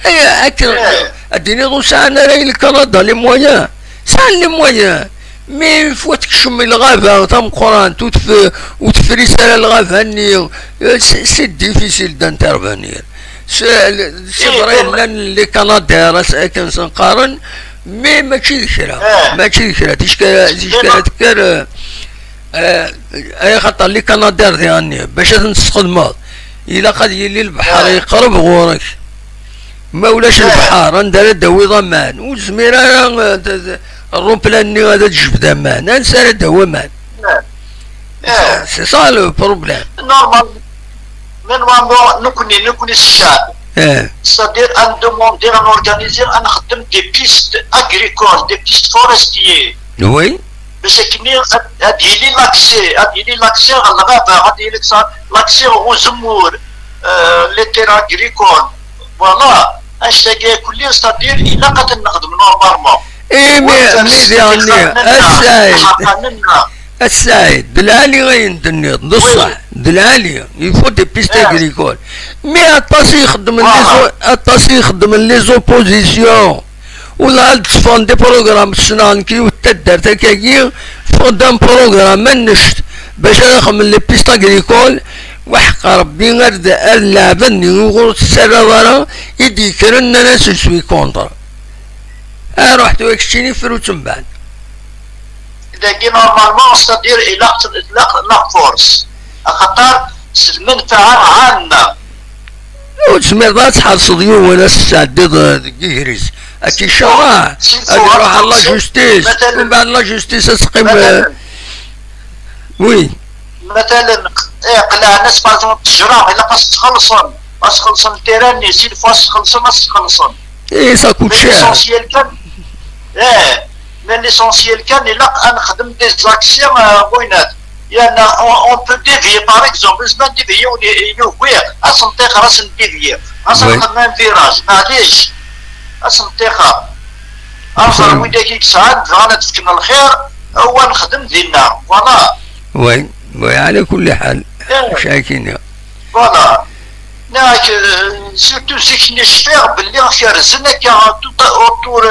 اي هكا اديني دو ساعة انا راهي لكندا لي مويان ساعة لي مويان مي فوا تكشم الغابة تم قران وتفريس على الغابة هني سي ديفيسيل دانترفانير سي فري لي كندا راه كنقارن مي ماشي ذكرى تيشكال تكر اي خاطر لي كندا ديالني باش تستخدمها الا قد يلي البحر يقرب غورك ما ولاش البحر ندير داوي ضمان والزميره الرومبلان هذا تجبد امان ننسى هذا هو مان. سي سا لو بروبليم. نورمالمون نكوني الشعب. سادير ان دوموندير ان اورغانيزير ان نخدم دي بيست اغريكول دي بيست فورستيي. وي. باش كني غادي لي لاكسي على الغابه غادي لي لاكسي هو زمور لي تيرا اغريكول فوالا اشتاقي كليا سادير الا قد نخدم نورمالمون. ايه مي السايد دلالي غيندني بصح دلالي يفو دي بيست اغريكول مي الطاسي يخدم لي زوبوزيسيون ولا تفون دي بروغرام سنانكي وتدار تاكاكي فقدام بروغرام منشت باش نخدم لي بيست اغريكول وحق ربي غير اللعبه نيغور السراره يدي كرنا ناس سوي كونتر رحت وكشتيني فروت من بعد. لكن نورمالمون ستادير لا فورس خاطر المنفعة عامة. وتسمي ضات حرص ديو ولا سعدد كيهريس اكي شراه تروح على لا جوستيس ومن بعد لا جوستيس تقيم وي مثلا قلع ناس بازون التجرام الا خاص تخلصون التيراني سي فاس تخلصون ايه سا كوت شير. ليسونسيال كان mais l'essentiel كان الا نخدم دي زاكسيون وينات يعني اون بو ديفيي باغ اكزومبل زعما ديفيي ونوير اسنطيق راس نديفيي نخدم فيراج معليش اسنطيق اخر ويدا كيك ساعات غانا تفكنا الخير هو نخدم ديالنا فوالا. وي على كل حال شاكين فوالا ناك سيرتو سيكني شفير باللي كيرزن كا اوتور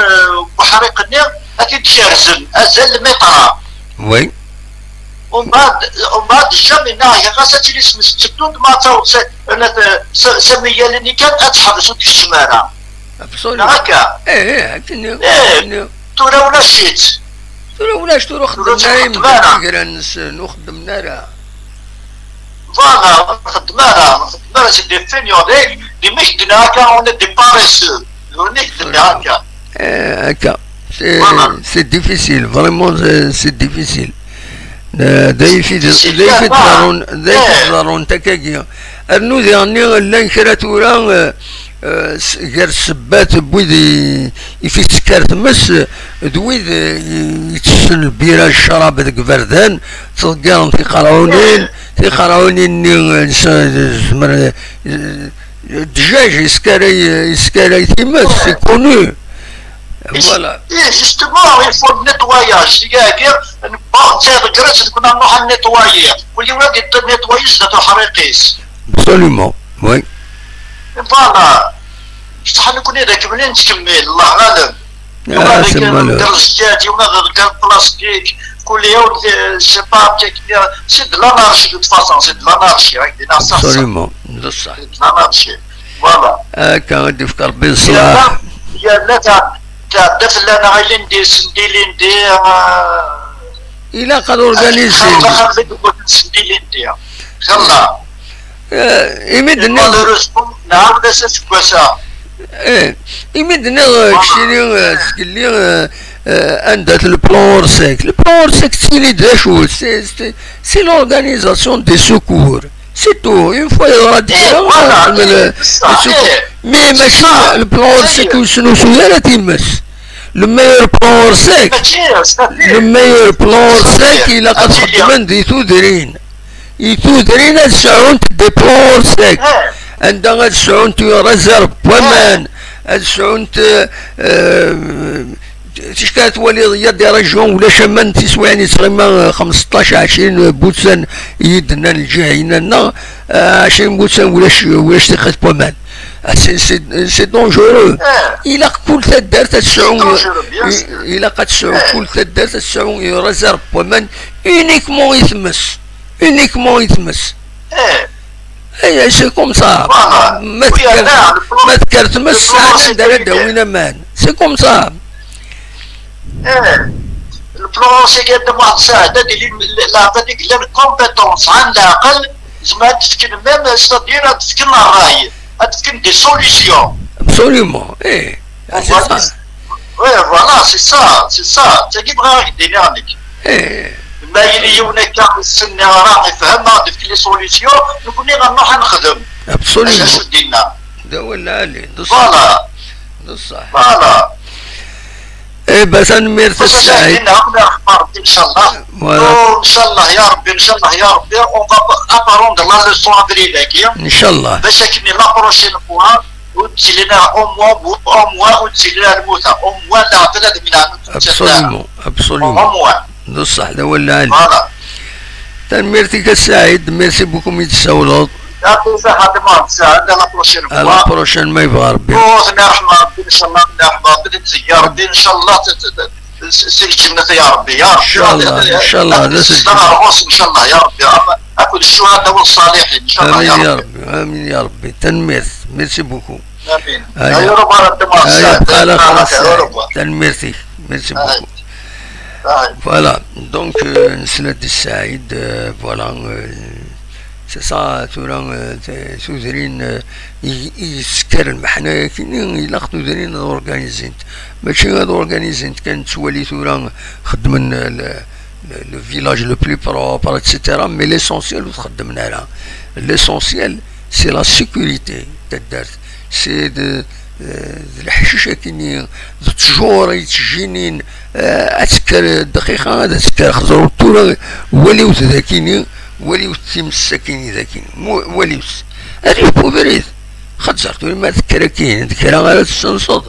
بحريق النير اكيد كيرزن ازال المطره. وي ومن بعد الجامي ناهي غاسا تيلي سمستدود ما تو سميه لاني كان اتحبسو ديك الشماره. هكا هكا تورا ولا شيت تورا خدمنا نخدمنا راه فوالا خدمنا سي دي فينيوري دي مخدنا هكا اون دي باريسو نخدم هكا هكا سي ديفيسيل فريمون سي ديفيسيل. دا يفيد ضرون تكاكيا ارنو ديالني لا كرا تورا غير السبات بويد يفيد سكر تمس دويد يتسن البيرة الشراب ديك بردان تلقاهم تيقراونين زمر الدجاج يسكاري تيمس سي كونو. Voilà. Et justement, il faut le nettoyage. C'est-à-dire, كنا نروح نتواير واللي ولاد النتوايج ذاته حريقيس. Absolument, oui. فوالا. شحال نكون هذاك منين تكمل الله غالب. C'est malheureux. الرجاجي ولا البلاستيك كل يوم الشباب سي de l'anarchie de toute façon, c'est de l'anarchie avec des nations. Absolument, بصح. C'est de l'anarchie. Voilà. هاكا غادي في ربي يصلح. يا لا دفل انا غايلين ندير سنديلين ندير إلا قد أورغانيزي سنديلين ندير يلا يمد نعم لسه كواسا يمد كشيري تقلي عندك البلان سيك تيلي داشو سي لورغانيزاسيون دي سوكور سي تو اون فوا يغادي مي ماشي البلان سيك شنو لا تيمس لو ميور بلان سيك إلا قد خدمن دي تودرين هاد الساعون دي بلان سيك عندها هاد الساعون ريزيرف بوامان هاد الساعون تشكات ولي دي ريجيون ولا شمان تسواني تقريبا 15 20 بوتسان يدنا الجهينا 20 بوتسان ولا شتيقات بوامان. سي دونجورو. إلا كل دارت الساعون إلا قد الساعون كل دارت الساعون ريزيرف بوامان اونيكمون يتمس. اي سي كوم سا ما تكرتمس عندنا داوينا مان سي كوم سا. البلان سي قدم واحد الساعه اللي هذيك اللي كومبيتونس عند العقل زعما تسكن ميم ستادير تسكن الراي تسكن دي سوليسيون. ابسوليومون ايه سي سا. وي فوالا سي سا تجي بغا يدير عليك. ما يلي هناك السن راه يفهمها ديك لي سوليسيون نكون غنروح نخدم. ابسوليومون. اش دينا؟ دا ولا علي فوالا. بصح. فوالا. ايه بس نميرت السعيد. ان شاء الله. ان شاء الله يا ربي ان شاء الله يا ربي اون فا اباروندر لا ليسون ابريداكي. ان شاء الله. باش كني لا بروشين فوا وتجي لنا او موا وتجي لنا الموتى او موا لا بلاد من ابسوليومون ابسوليومون. بصح دا ولا علي. فوالا. تنميرتك السعيد ميرسي بوكو ميتساولوط. يعطيك الصحة ديما تساعد لا بروشين فوا. لا بروشين ما يبغى ربي. نرحم ربي ان شاء الله نرحم ربي يا ربي ان شاء الله سير الجنة يا ربي يا ربي. ان شاء الله ان شاء الله ان شاء الله يا ربي اكل الشهداء والصالحين ان شاء الله امين يا ربي امين يا ربي. تنميرت ميرسي بوكو. امين. يا رب على خلاص تنميرتي ميرسي بوكو. فوالا دونك نسلت السعيد فوالا سي سا تورا تودرين يسكر المحنا كاين الا تودرين اورغانيزينت ماشي هاد اورغانيزينت كانت تولي تورا خدمن لو فيلاج لو بلو بروبر اتسيتيرا مي ليسونسيال تخدمنا لها. ليسونسيال سي لا سيكوريتي تدارت سي الحشيشه كاينين التجور يتجينين اسكر دقيقه هذا اسكر خزروا الطول وليوت ذاكيني وليوت تيمسكيني ذاكيني وليوت هذه بوبريت خزرتو ما ذكر كاين ذكر غير السنصد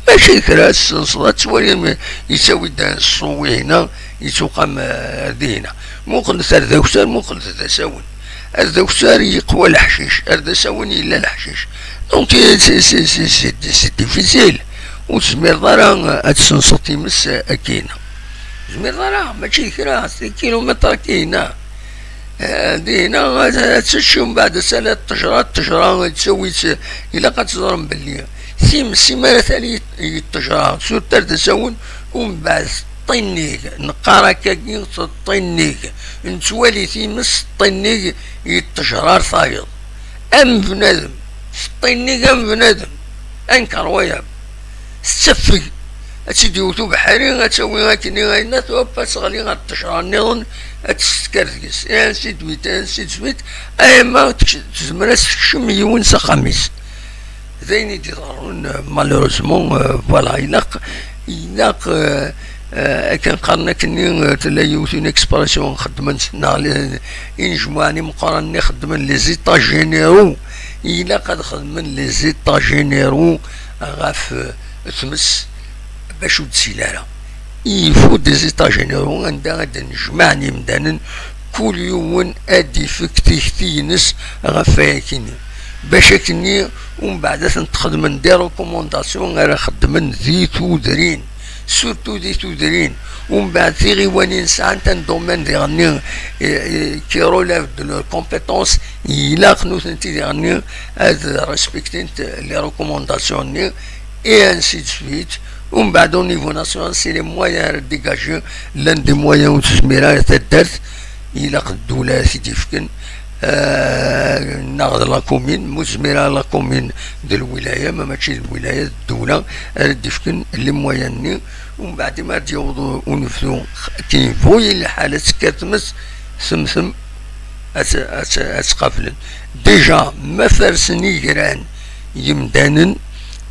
ماشي ذكر السنصد تولي يساوي دان الصوي هنا يتوقم هنا مو قلت هذا وسار مو قلت هذا ساون هذا وسار يقوى الحشيش هذا ساون الا الحشيش دونك سي ديفيسيل وتزمير ضرا هاد السنصد تيمس كاينه زمير ضرا ماشي كرا كيلومتر كاينه هادي هنا تمشي من بعد سنة التجرة تسوي إلا قد تضرب باللي سيمانة ثانية التجرة سور ترد سون ومن بعد طينيك نقارا كاكين طينيك نتوالي تيمس طينيك التجرار ثايض أم بنادم طينيك أم بنادم أنكر ويا ستفق أتسيدي وتو بحري غتسوي غاكني غاينا توبا تغلي غتشرى النظن أتسكرتكس يعني سيد ويت سيد سويت أي ما تزمر تكشم يون خميس ذيني يضرون مالوروزمون فوالا إلاق كان قرنا كني تلايوتين اكسبرسيون خدمت إنجماني مقارنة خدمن لي زيتا جينيرو إلا قد خدمن لي زيتا جينيرو غاف تمس باش ودسيلالا يفو دي زيتا جينيرو عندها غادا نجمعني مدانا كل يوم ادي فكتينس غفاكيني باش كني ومن بعد تخدمن دي ريكومونداسيون غير خدمن ذي تودرين سورتو دي تودرين ومن بعد في غيوانين ساعات دومين دي غني كي روليف دو لور كومبيتونس إلا خنو تنتي دي غني هاد ريسبكتين لي ريكومونداسيون ني اي انسي دو سويت ومن بعد او نيفو ناسيونال سي لي مويان ديكاجي لان دي مويان وتسميرا تدارت إلا قد الدولة سيدي فكن ناخذ لا كومين مزمرة لا كومين ديال الولاية ماشي الولاية الدولة ردي فكن اللي موياني ومن بعد ما تيوضو ونفذو كي فوي الحالة كتمس ثم اتقافلن ديجا ما فرسني جيران يمدانن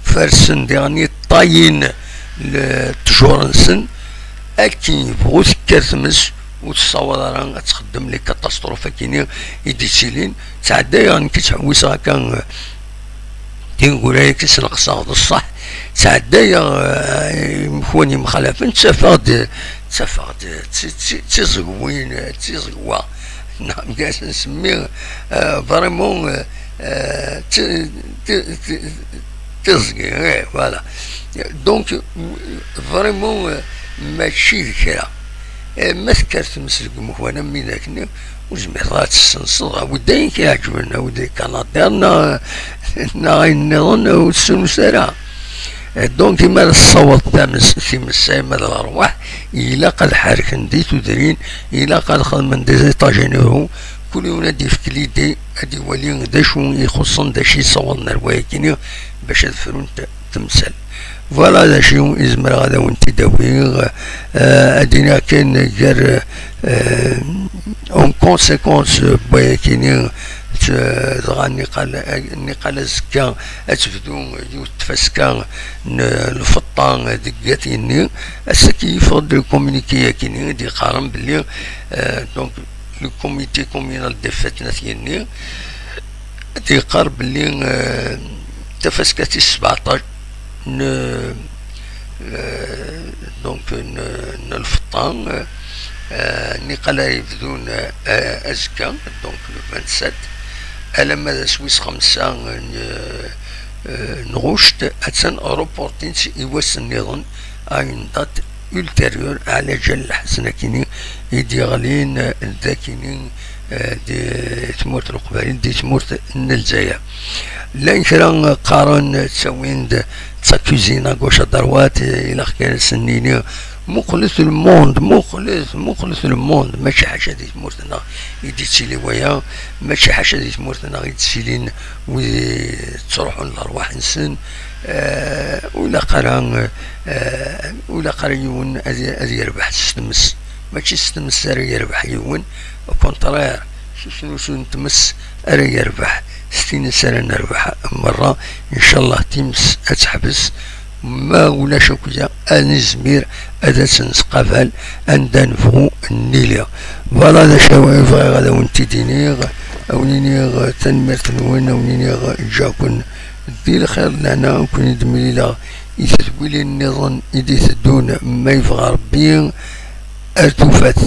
فرسن ديغني طاين لتجورنسن اكي فوي كتمس وتصور راه تخدم لي كاتاستروفا كاينين يديسيلين تعدى يعني كتحوس هكا تنقول لك كيسرق الصح تعدى يا مخواني مخالفين تفاقد تيزقوين تيزقوا نعم كاش نسميه فريمون تيزقي فوالا دونك فريمون ماشي كرا ما ذكرت مسلك مخوانا من ذاك وزميرات السنصر وداين كيعجبنا وداين كناطيرنا نظن والسمسرة دونك كيما الصوت تامس في مسايمة الأرواح إلا قد حاركن دي تدرين إلا قد خدمن دي زيتا جينيرو كل يوم دي فكلي دي أدي ولي داشو يخصن داشي صورنا الوايكيني باش الفرون تمثل فوالا هذا شي إزمر غادا وانتي داوي أدينا كاين جار اون كونسيكونس بويا كاينين تغني قال زكا اتفدو يتفسكا الفطان دقاتيني اسكي يفضل كومونيكي كاينين دي قارن بلي دونك لو كوميتي كومينال دي فاتنات كاينين دي قارب بلي تفسكاتي 17 دونك الفطان نقلا يبدون أزكا دونك لو 27 ألما سويس 5 نغوشت أتسن أوروبورتين إيواس النظام أين دات ultérieur على جال الحسنة كيني يدي غالين ذاكينين دي تمورت القبائل دي تمورت النلزايا لان كرا قارن تسوين تساكوزينا غوش دروات الى كان سنيني مخلص الموند مخلص الموند ماشي حاجه دي تمورتنا يدي تسيلي ويا ماشي حاجه دي تمورتنا غير تسيلين وتروحوا للارواح انسان ولا قرا يون هذه يربح تستمس ماشي تستمس راه يربح يون كونترير شنو تمس راه يربح 60 سنه نربح مره ان شاء الله تمس اتحبس ما ولا شكويا انزمير هذا سنسقفل اندنفو النيليا فوالا هذا شوايف غادا وانتي دينيغ اونينيغ تنمرت نوين اونينيغ جاكن دير خير لنا كون يدمي لا يثبت لي النظام يدي تدون ما يبغى ربي ارتفت